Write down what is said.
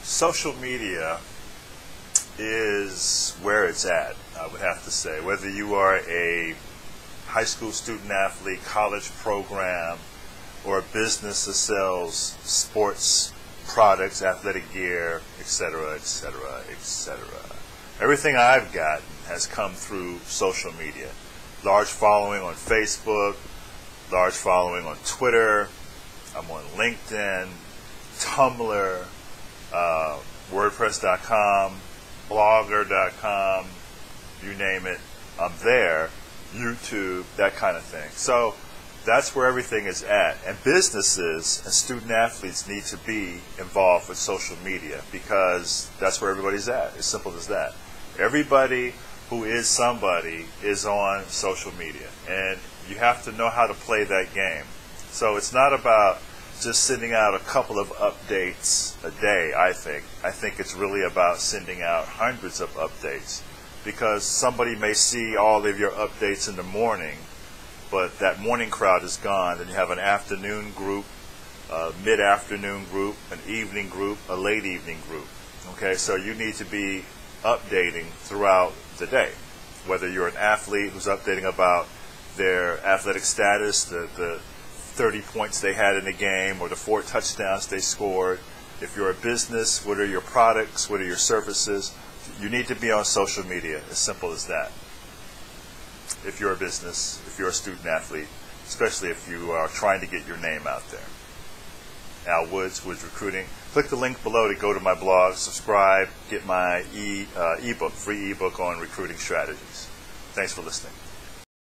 Social media is where it's at, I would have to say. Whether you are a high school student athlete, college program, or a business that sells sports products, athletic gear, etc., etc., etc. Everything I've gotten has come through social media. Large following on Facebook, large following on Twitter. I'm on LinkedIn, Tumblr, WordPress.com, Blogger.com, you name it, I'm there. YouTube, that kind of thing. So that's where everything is at. And businesses and student athletes need to be involved with social media because that's where everybody's at. As simple as that. Everybody who is somebody is on social media. And you have to know how to play that game. So it's not about just sending out a couple of updates a day, I think. I think it's really about sending out hundreds of updates because somebody may see all of your updates in the morning, but that morning crowd is gone. Then you have an afternoon group, a mid-afternoon group, an evening group, a late evening group. Okay, so you need to be updating throughout the day. Whether you're an athlete who's updating about their athletic status, the 30 points they had in the game, or the 4 touchdowns they scored. If you're a business, what are your products, what are your services? You need to be on social media, as simple as that. If you're a business, if you're a student athlete, especially if you are trying to get your name out there. Al Woods, Woods Recruiting. Click the link below to go to my blog, subscribe, get my ebook, free ebook on recruiting strategies. Thanks for listening.